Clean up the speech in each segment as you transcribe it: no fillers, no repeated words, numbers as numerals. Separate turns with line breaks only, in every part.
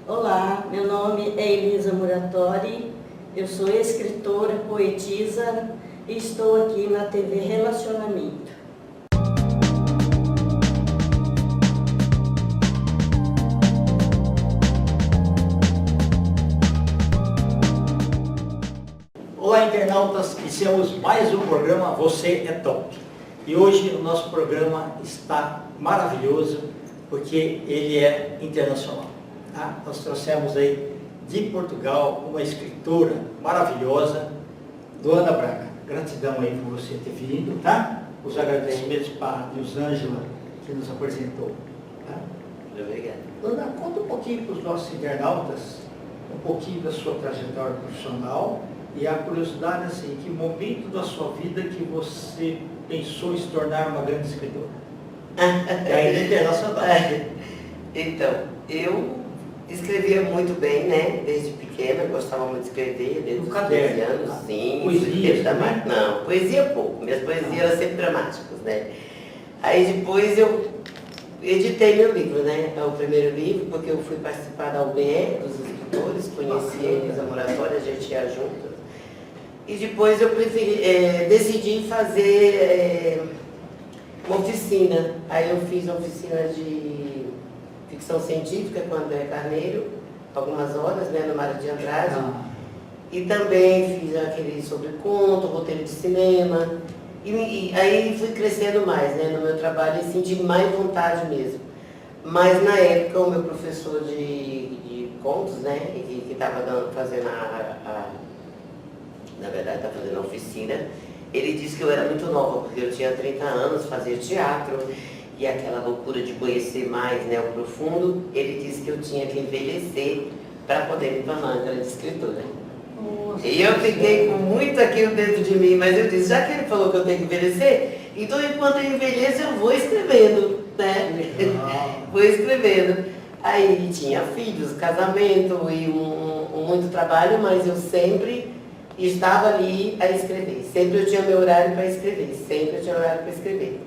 Olá, meu nome é Elisa Muratori, eu sou escritora, poetisa e estou aqui na TV Relacionamento.
Olá, internautas, iniciamos mais um programa Você é Top. E hoje o nosso programa está maravilhoso porque ele é internacional. Tá? Nós trouxemos aí de Portugal uma escritora maravilhosa, Luana Braga. Gratidão aí por você ter vindo, tá? Os agradecimentos para a Nilzângela que nos apresentou. Tá?
Obrigado.
Luana, conta um pouquinho para os nossos internautas, um pouquinho da sua trajetória profissional e a curiosidade, assim, que momento da sua vida que você pensou em se tornar uma grande escritora? E ainda internacional.
Então, eu escrevia muito bem, né? Desde pequena, gostava muito de escrever, desde os 15 anos, sim.
Poesia também?
Não, poesia pouco. Minhas poesias eram sempre dramáticas, né? Aí depois eu editei meu livro, né? É o primeiro livro, porque eu fui participar da UBE, dos escritores, conheci eles, a moratória, a gente ia junto. E depois eu decidi fazer uma oficina. Aí eu fiz uma oficina de ficção científica com André Carneiro, algumas horas, né, no Mário de Andrade. E também fiz aquele sobre conto, roteiro de cinema. E aí fui crescendo mais, né, no meu trabalho e senti mais vontade mesmo. Mas na época o meu professor de contos, né, que estava fazendo na verdade estava fazendo a oficina, ele disse que eu era muito nova, porque eu tinha 30 anos, fazia teatro, e aquela loucura de conhecer mais, né, o profundo, ele disse que eu tinha que envelhecer para poder me tornar uma grande escritora. Nossa, e eu fiquei com muito aquilo dentro de mim, mas eu disse, já que ele falou que eu tenho que envelhecer, então enquanto eu envelheço eu vou escrevendo, né? Vou escrevendo. Aí tinha filhos, casamento e muito trabalho, mas eu sempre estava ali a escrever. Sempre eu tinha meu horário para escrever. Sempre eu tinha horário para escrever.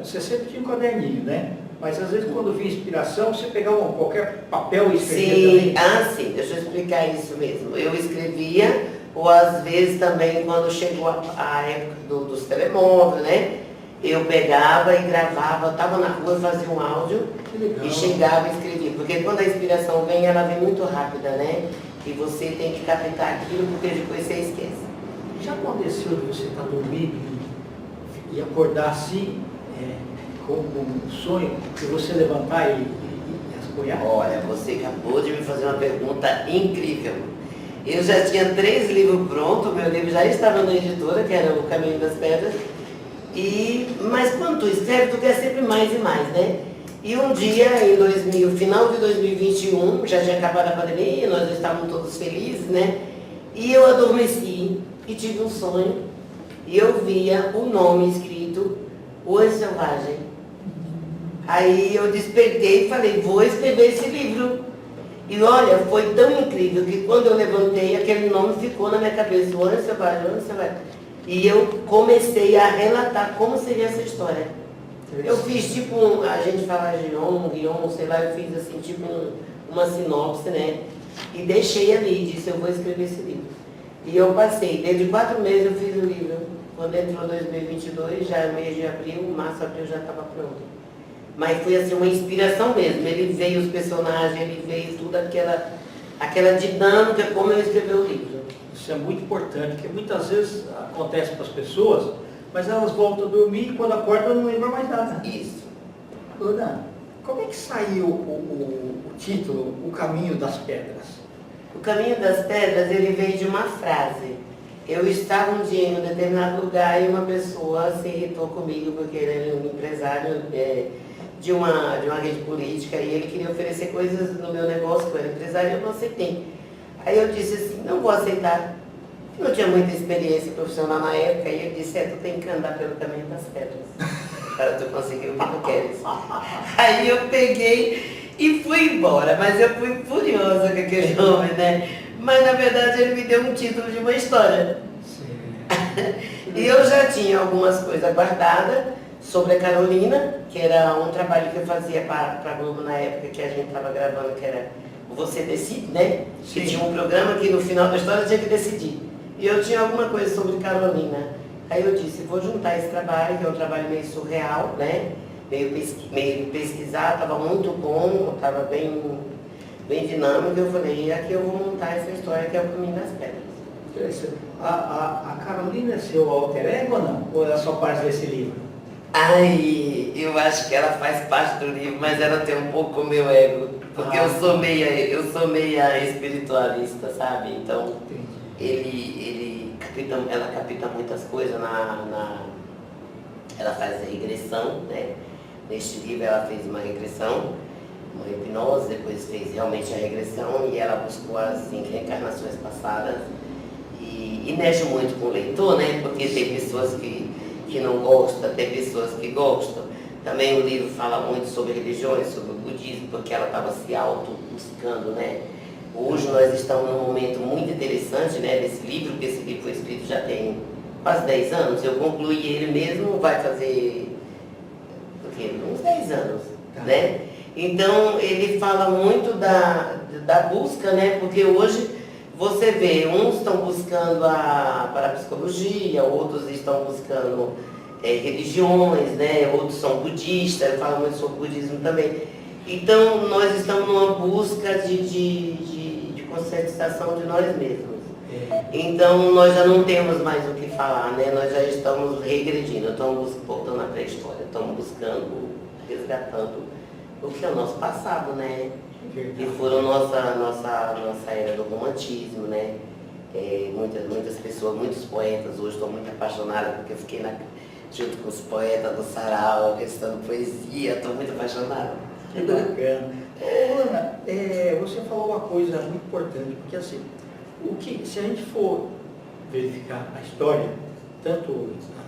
Você sempre tinha um caderninho, né? Mas às vezes quando vinha inspiração, você pegava qualquer papel e escrevia também?
Sim, deixa eu explicar isso mesmo. Eu escrevia, ou às vezes também quando chegou a época dos telemóveis, né? Eu pegava e gravava, estava na rua, fazia um áudio e chegava e escrevia. Porque quando a inspiração vem, ela vem muito rápida, né? E você tem que captar aquilo, porque depois você esquece.
Já aconteceu de você estar dormindo e acordar assim, como um sonho, e você levantar e rascunhar?
Olha, você acabou de me fazer uma pergunta incrível. Eu já tinha 3 livros prontos, meu livro já estava na editora, que era O Caminho das Pedras. Mas quando tu escreve, tu quer sempre mais e mais, né? E um dia, final de 2021, já tinha acabado a pandemia, nós estávamos todos felizes, né? E eu adormeci e tive um sonho. E eu via o nome escrito, O Anjo Selvagem. Aí eu despertei e falei, vou escrever esse livro. E olha, foi tão incrível que quando eu levantei, aquele nome ficou na minha cabeça, O Anjo Selvagem, O Anjo Selvagem. E eu comecei a relatar como seria essa história. Eu fiz tipo, a gente fala guion, sei lá, eu fiz assim, tipo uma sinopse, né? E deixei ali, disse, eu vou escrever esse livro. E eu passei, dentro de 4 meses eu fiz o livro. Quando entrou 2022, já mês de abril, março, abril já estava pronto. Mas foi assim, uma inspiração mesmo. Ele veio, os personagens, ele veio tudo aquela dinâmica, como eu escrevi o livro.
Isso é muito importante, porque muitas vezes acontece para as pessoas, mas elas voltam a dormir e quando acordam não lembram mais nada.
Isso.
Luana, como é que saiu o título, O Caminho das Pedras?
O Caminho das Pedras, ele veio de uma frase. Eu estava um dia em um determinado lugar e uma pessoa se irritou comigo, porque ele era um empresário de uma rede política e ele queria oferecer coisas no meu negócio, que eu era empresário, e eu não aceitei. Aí eu disse assim, não vou aceitar. Eu não tinha muita experiência profissional na época, e ele disse, tu tem que andar pelo caminho das pedras, para tu conseguir o que tu queres. Aí eu peguei e fui embora, mas eu fui furiosa com aquele homem, né? Mas na verdade ele me deu um título de uma história. E eu já tinha algumas coisas guardadas sobre a Carolina, que era um trabalho que eu fazia para a Globo na época que a gente estava gravando, que era Você Decide, né?
Sim.
Que tinha um programa que no final da história tinha que decidir. E eu tinha alguma coisa sobre Carolina. Aí eu disse, vou juntar esse trabalho, que é um trabalho meio surreal, né? Meio pesquisar, estava muito bom, estava bem dinâmico. Eu falei, e aqui eu vou montar essa história que é o Caminho das Pedras.
A Carolina é seu alter ego ou não? Ou ela só parte desse livro?
Ai, eu acho que ela faz parte do livro, mas ela tem um pouco o meu ego. Porque eu sou meia espiritualista, sabe? Então, ela capta muitas coisas ela faz a regressão, né? Neste livro ela fez uma regressão, uma hipnose, depois fez realmente a regressão e ela buscou as reencarnações passadas e mexe muito com o leitor, né? Porque tem pessoas que não gostam, tem pessoas que gostam. Também o livro fala muito sobre religiões, sobre o budismo, porque ela estava se auto-buscando, né? Hoje nós estamos num momento muito interessante, né, desse livro, porque esse livro foi escrito já tem quase 10 anos. Eu concluí ele mesmo, vai fazer uns 10 anos, né? Então ele fala muito da busca, né? Porque hoje você vê, uns estão buscando a parapsicologia, outros estão buscando religiões, né? Outros são budistas, eu falo muito sobre budismo também. Então nós estamos numa busca de conscientização de nós mesmos. Então nós já não temos mais o que falar, né? Nós já estamos regredindo, estamos voltando à pré-história, estamos buscando, resgatando o que é o nosso passado, né? Que foram nossa era do romantismo, né? Muitas pessoas, muitos poetas hoje estão muito apaixonadas porque eu fiquei junto com os poetas do sarau, recitando poesia, estou muito apaixonada.
Que bacana. Ô, Ana, você falou uma coisa muito importante, porque assim, se a gente for verificar a história, tanto a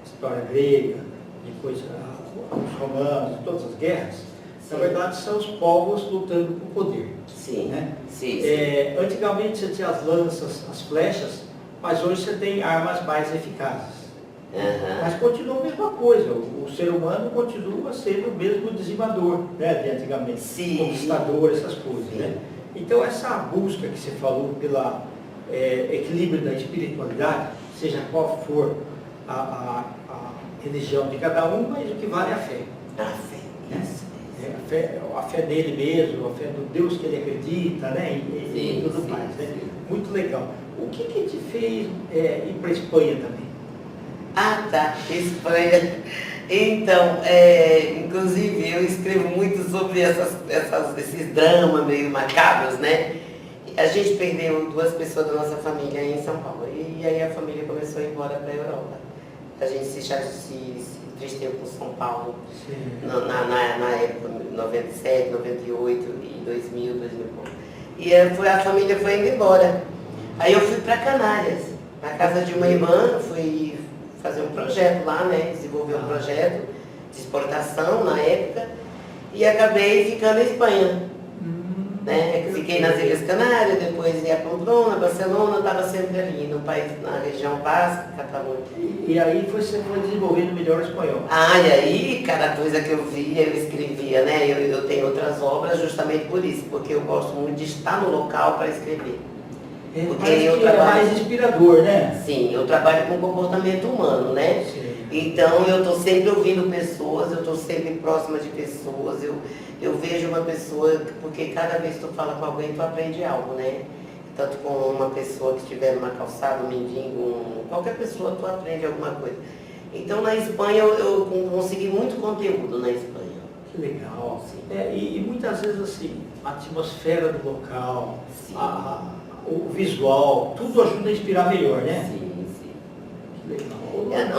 história grega, depois os romanos, todas as guerras, na verdade são os povos lutando por poder.
Sim,
né?
sim.
Antigamente você tinha as lanças, as flechas, mas hoje você tem armas mais eficazes. Mas continua a mesma coisa, o ser humano continua sendo o mesmo dizimador, né, de antigamente,
Sim.
conquistador, essas coisas.
Sim.
Né? Então essa busca que você falou pelo equilíbrio da espiritualidade, seja qual for a religião de cada um, mas o que vale é a fé.
A fé, isso.
A fé nele mesmo, a fé do Deus que ele acredita, né? E tudo mais. Né? Muito legal. O que te fez ir para a Espanha também?
Ah, tá, Espanha. Então, inclusive eu escrevo muito sobre esses dramas meio macabros, né? A gente perdeu 2 pessoas da nossa família em São Paulo. E aí a família começou a ir embora para a Europa. A gente se entristeceu com São Paulo na época, 97, 98 e 2000, 2000. E a família foi indo embora. Aí eu fui para Canárias, na casa de uma irmã, fui fazer um projeto lá, né? Desenvolver um projeto de exportação na época e acabei ficando em Espanha. Né? Fiquei nas Ilhas Canárias, depois ia a Pamplona, Barcelona, estava sempre ali no país, na região Basca, Catalunha.
E aí você foi desenvolvendo melhor o espanhol.
E aí, cada coisa que eu via, eu escrevia, né? Eu tenho outras obras justamente por isso, porque eu gosto muito de estar no local para escrever. Porque eu trabalho...
é mais inspirador, né?
Sim, eu trabalho com comportamento humano, né?
Sim.
Então eu estou sempre ouvindo pessoas, eu estou sempre próxima de pessoas, eu vejo uma pessoa, porque cada vez que tu fala com alguém, tu aprende algo, né? Tanto com uma pessoa que estiver numa calçada, um mendigo, qualquer pessoa, tu aprende alguma coisa. Então na Espanha eu consegui muito conteúdo na Espanha.
Que legal. E muitas vezes assim, a atmosfera do local, o visual, tudo ajuda a inspirar melhor, né?
Sim.
Que legal.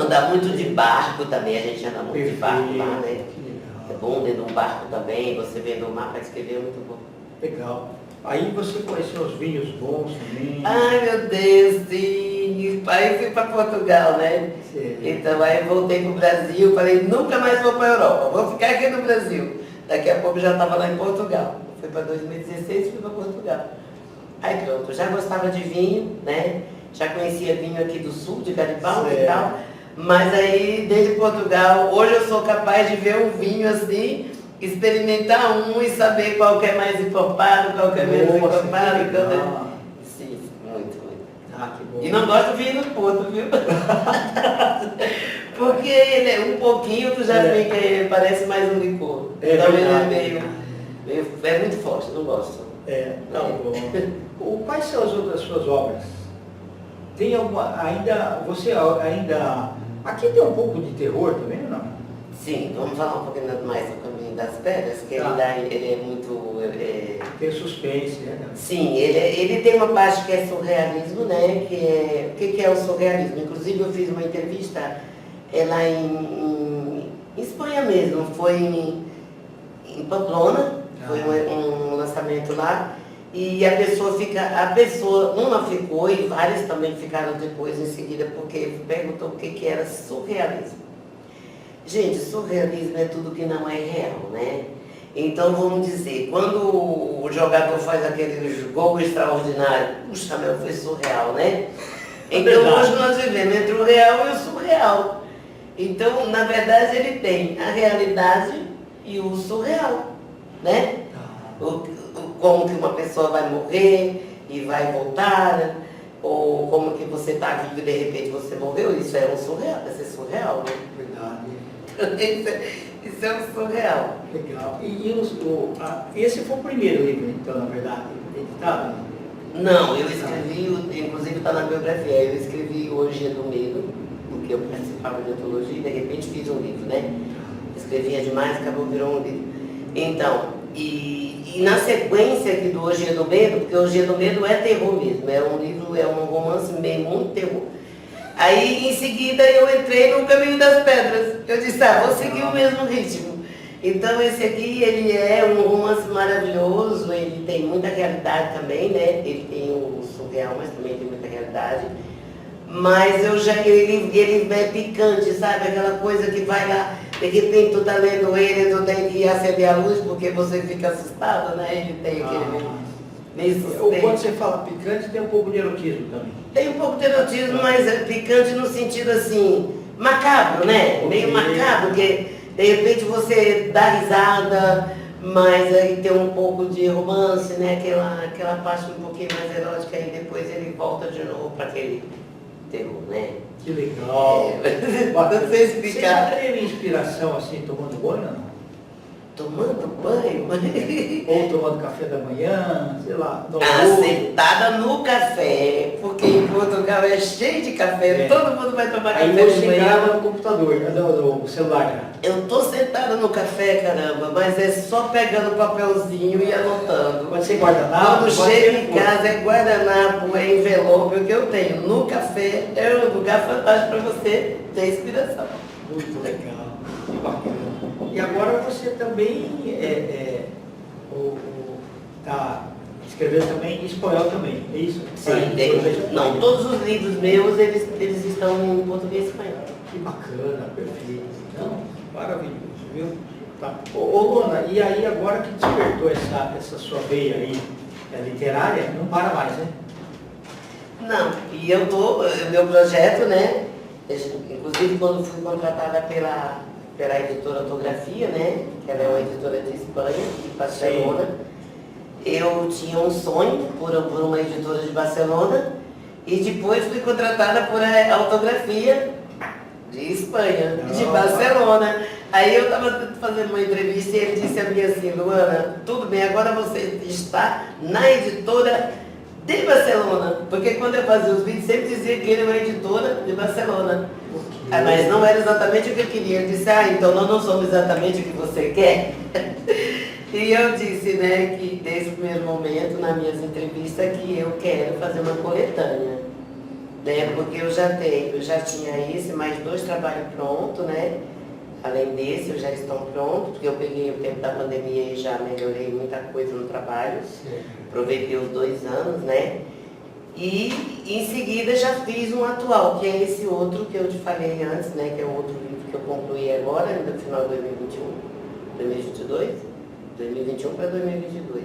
Andar muito de barco também, a gente anda muito de barco lá, né?
Que legal.
É bom dentro de um barco também, você vendo o mapa escrever é muito bom.
Legal. Aí você conheceu os vinhos bons também.
Ai meu Deus, sim. Aí eu fui para Portugal, né?
Sim.
Então aí eu voltei para o Brasil, falei, nunca mais vou para a Europa, vou ficar aqui no Brasil. Daqui a pouco já estava lá em Portugal. Fui para 2016 e fui para Portugal. Aí pronto, já gostava de vinho, né? Já conhecia vinho aqui do sul, de Garibaldi e tal. Mas aí, desde Portugal, hoje eu sou capaz de ver um vinho assim experimentar um e saber qual que é mais encorpado, qual que é menos encorpado. Sim, muito.
Ah, que bom.
E não gosto de vinho do Porto, viu? Porque ele é um pouquinho, tu já fica, parece mais um licor. Então ele é é muito forte, não gosto.
Tá bom. Quais são as outras suas obras? Tem alguma, você ainda, aqui tem um pouco de terror também, ou não?
Sim, vamos falar um pouquinho mais do Caminho das Pedras, que ele é muito...
Tem suspense, né?
Sim, ele tem uma parte que é surrealismo, né? O que é o surrealismo? Inclusive eu fiz uma entrevista lá em Espanha mesmo, foi em Pamplona, foi um lançamento lá, e a pessoa, uma ficou e várias também ficaram depois em seguida, porque perguntou o que era surrealismo. Gente, surrealismo é tudo que não é real, né? Então vamos dizer, quando o jogador faz aquele gol extraordinário, puxa, meu, foi surreal, né? Então hoje nós vivemos entre o real e o surreal. Então, na verdade, ele tem a realidade e o surreal, né? Como que uma pessoa vai morrer e vai voltar, ou como que você está vivo e de repente você morreu, isso é um surreal, vai ser surreal, né?
Verdade.
Isso é um surreal.
Legal. Esse foi o primeiro livro, então, na verdade, editado?
Não, eu escrevi, inclusive está na biografia, eu escrevi Hoje é do Medo, porque eu participava de antologia e de repente fiz um livro, né? Escrevia demais, acabou virou um livro. Então, e na sequência aqui do Hoje é do Medo, porque Hoje é do Medo é terror mesmo, é um livro, é um romance meio muito terror. Aí, em seguida, eu entrei no Caminho das Pedras. Eu disse, vou seguir o mesmo ritmo. Então, esse aqui, ele é um romance maravilhoso, ele tem muita realidade também, né? Ele tem o surreal, mas também tem muita realidade. Mas ele é picante, sabe? Aquela coisa que vai lá, de repente tu tá lendo ele, tu tem que acender a luz porque você fica assustado, né? Ele tem aquele...
Quando você fala picante, tem um pouco de erotismo também.
Tem um pouco de erotismo, mas é picante no sentido assim, macabro, né? Meio macabro, porque de repente você dá risada, mas aí tem um pouco de romance, né? Aquela parte um pouquinho mais erótica e depois ele volta de novo para aquele terror, né?
Que legal.
Você explicar.
Você já teve inspiração assim, tomando banho ou não?
Tomando banho?
Ou tomando café da manhã, sei lá.
Sentada no café, porque em Portugal é cheio de café, todo mundo vai tomar café.
Aí você grava no computador, no celular.
Eu tô sentada no café, caramba, mas é só pegando papelzinho e anotando.
Pode ser guardanapo?
Quando chego em casa é guardanapo, é envelope, o que eu tenho. No café é um lugar fantástico para você ter inspiração.
Muito legal, que bacana. E agora você também está escrevendo também em espanhol também, é isso?
Sim, não, todos os livros meus, eles estão em português e espanhol.
Que bacana, perfeito. Não, maravilhoso, viu? Tá. Ô Luana, e aí agora que despertou essa sua veia aí literária, não para mais, né?
Não, e meu projeto, né? Inclusive quando fui contratada pela editora Autografia, né? Que ela é uma editora de Espanha, de Barcelona. Sim. Eu tinha um sonho por uma editora de Barcelona e depois fui contratada por a Autografia de Espanha, de Barcelona. Aí eu estava fazendo uma entrevista e ele disse a mim assim, Luana, tudo bem, agora você está na editora de Barcelona, porque quando eu fazia os vídeos sempre dizia que ele é uma editora de Barcelona. Mas não era exatamente o que eu queria. Ele disse, então nós não somos exatamente o que você quer. E eu disse, né, que desde o primeiro momento, nas minhas entrevistas, que eu quero fazer uma coletânea. Né, porque eu já tinha esse, mais 2 trabalhos prontos, né? Além desse, já estão prontos, porque eu peguei o tempo da pandemia e já melhorei muita coisa no trabalho. Aproveitei os 2 anos, né? E em seguida já fiz um atual, que é esse outro que eu te falei antes, né? Que é o outro livro que eu concluí agora, no final de 2021 para 2022.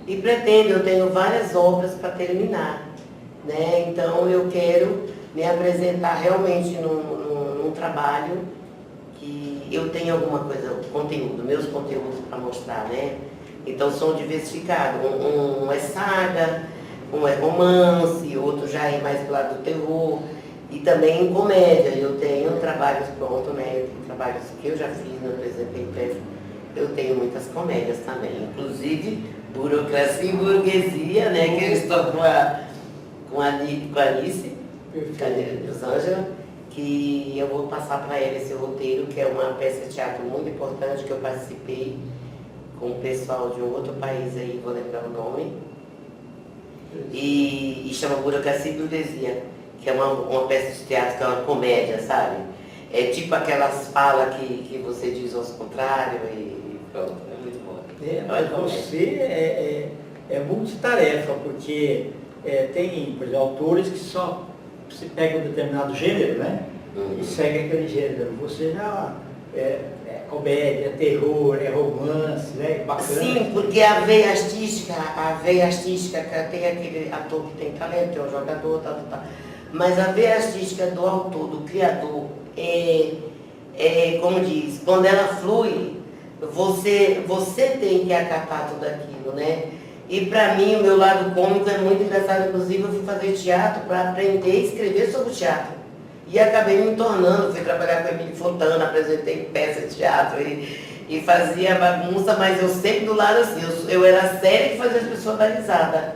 E pretendo, eu tenho várias obras para terminar, né? Então eu quero me apresentar realmente num trabalho que eu tenho alguma coisa, conteúdo, meus conteúdos para mostrar, né? Então são diversificados. Um é saga, um é romance, outro já é mais pro lado do terror. E também comédia. Eu tenho trabalhos prontos, né? Eu tenho trabalhos que eu já fiz, né? Por exemplo, em peça. Eu tenho muitas comédias também. Inclusive, Burocracia e Burguesia, né? Que eu estou com a Alice, dos Ângela, que eu vou passar para ela esse roteiro, que é uma peça de teatro muito importante, que eu participei com o pessoal de um outro país aí, vou lembrar o nome. E chama Burocracia e Burguesia, que é uma peça de teatro, que é uma comédia, sabe? É tipo aquelas falas que você diz aos contrários e pronto, é muito bom.
Mas você é multitarefa, porque tem, por exemplo, autores que só se pegam um determinado gênero, né? E segue aquele gênero. Você já é comédia, é terror, é romance, né? Bacana.
Sim, porque a veia artística, tem aquele ator que tem talento, é um jogador, tal. Mas a veia artística do autor, do criador, como diz, quando ela flui, você tem que acatar tudo aquilo, né? E para mim, o meu lado cômico é muito engraçado. Inclusive, eu fui fazer teatro para aprender a escrever sobre o teatro. E acabei me tornando, fui trabalhar com a Emília Fontana, apresentei peça de teatro e fazia bagunça, mas eu sempre do lado assim, eu era séria que fazia as pessoas dar risada.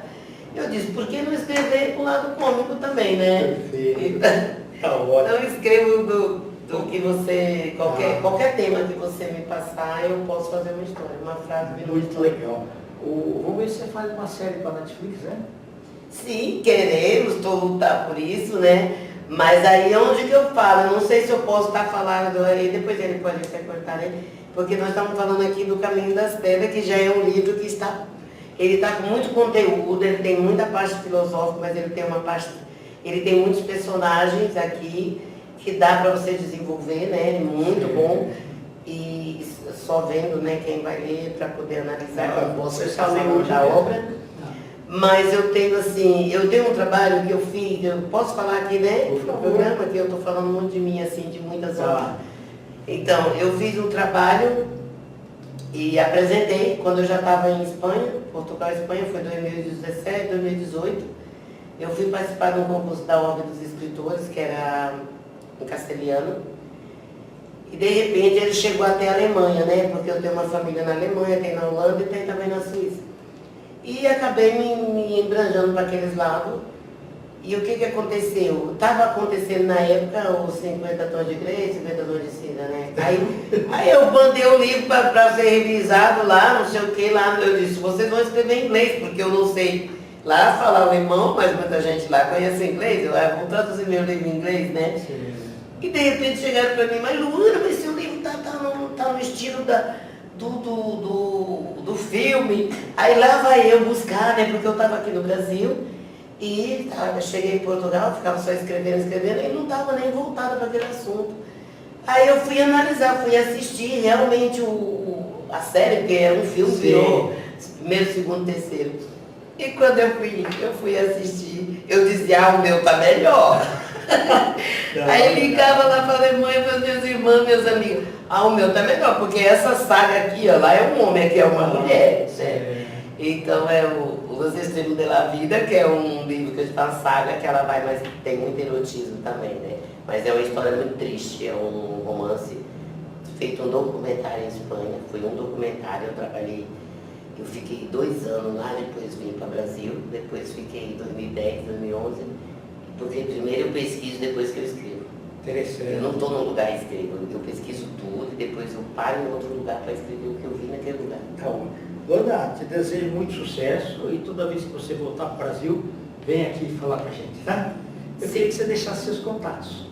Eu disse, por que não escrever com o lado cômico também, né?
Perfeito.
Então escrevo do que você, qualquer tema que você me passar, eu posso fazer uma história, uma frase.
Muito legal. Vamos ver se você faz uma série para a Netflix, né?
Sim, queremos, estou lutando por isso, né? Mas aí onde que eu falo? Eu não sei se eu posso estar falando aí, depois ele pode até cortar, né? Porque nós estamos falando aqui do Caminho das Pedras, que já é um livro que ele está com muito conteúdo, ele tem muita parte filosófica, mas ele tem muitos personagens aqui que dá para você desenvolver, né? Muito bom. E só vendo, né, quem vai ler para poder analisar.
Você está lendo hoje
da obra. Mas eu tenho um trabalho que eu fiz, eu posso falar aqui, né? No programa, que eu estou falando muito de mim, assim, de muitas obras. Então, eu fiz um trabalho e apresentei quando eu já estava em Espanha, Portugal e Espanha, foi 2017, 2018. Eu fui participar de um concurso da Ordem dos Escritores, que era em castelhano. E de repente ele chegou até a Alemanha, né? Porque eu tenho uma família na Alemanha, tem na Holanda e tem também na Suíça. E acabei me embranjando para aqueles lados. E o que aconteceu? Estava acontecendo na época os 50 tons de Grey, 50 tons de cinza, né? Aí eu mandei o livro para ser revisado lá, não sei o que lá. Eu disse, vocês vão escrever em inglês, porque eu não sei lá falar alemão, mas muita gente lá conhece inglês. Eu vou traduzir meu livro em inglês, né? Sim. E de repente chegaram para mim, mas Luana, mas seu livro tá no estilo do filme. Aí lá vai eu buscar, né? Porque eu estava aqui no Brasil e cheguei em Portugal, ficava só escrevendo, e não estava nem voltada para aquele assunto. Aí eu fui analisar, fui assistir realmente a série, porque era um filme, virou primeiro, segundo, terceiro. E quando eu fui assistir, eu dizia, o meu tá melhor. Aí ligava lá para a Alemanha para as minhas irmãs, meus amigos. O meu tá melhor, porque essa saga aqui, ó, lá é um homem, aqui é uma mulher, né? Então é Os Extremos da Vida, que é um livro que a gente fala saga, que ela vai, mas tem muito erotismo também, né? Mas é uma história muito triste, é um romance feito um documentário em Espanha. Foi um documentário, eu fiquei 2 anos lá, depois vim para o Brasil, depois fiquei em 2010, 2011, porque primeiro eu pesquiso, depois que eu escrevo.
Interessante.
Eu não estou num lugar e escrevo, eu pesquiso tudo e depois eu paro em outro lugar para escrever o que eu vi naquele lugar.
Então, Luana, te desejo muito sucesso e toda vez que você voltar para o Brasil, vem aqui falar com a gente, tá? Eu queria que você deixasse seus contatos.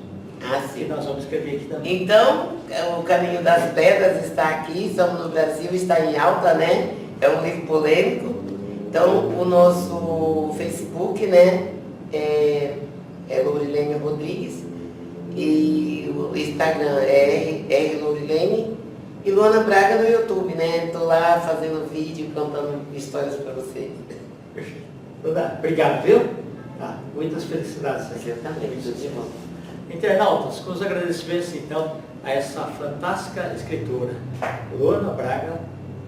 Sim.
Que nós vamos escrever aqui também.
Então, o Caminho das Pedras está aqui, estamos no Brasil, está em alta, né? É um livro polêmico. Então, o nosso Facebook, né, é Lourilene Rodrigues. E o Instagram é Lourilene. E Luana Braga no YouTube, né? Estou lá fazendo vídeo, contando histórias para vocês.
Perfeito. Obrigado, viu? Tá. Muitas felicidades.
Eu também, tudo de bom.
Internautas, com os agradecimentos, então, a essa fantástica escritora, Luana Braga.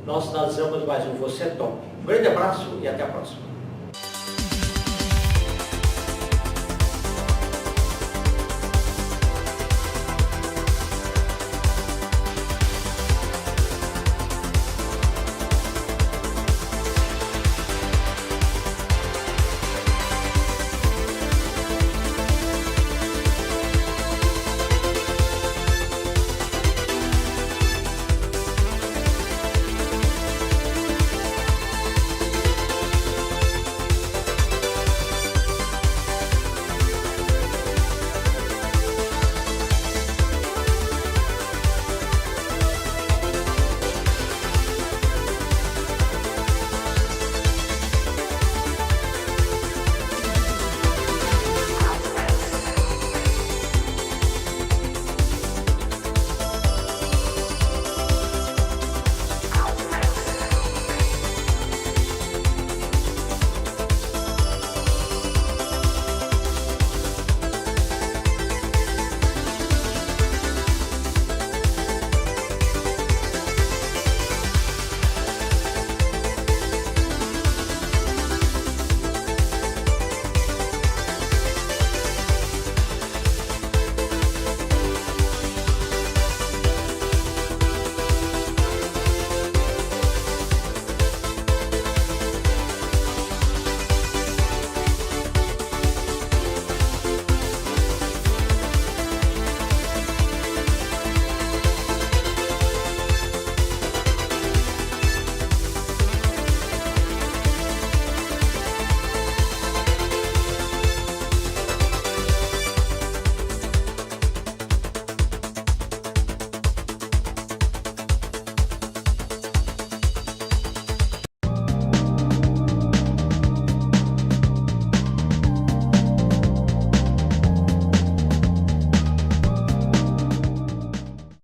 Nós realizamos mais um Você é Top. Um grande abraço e até a próxima.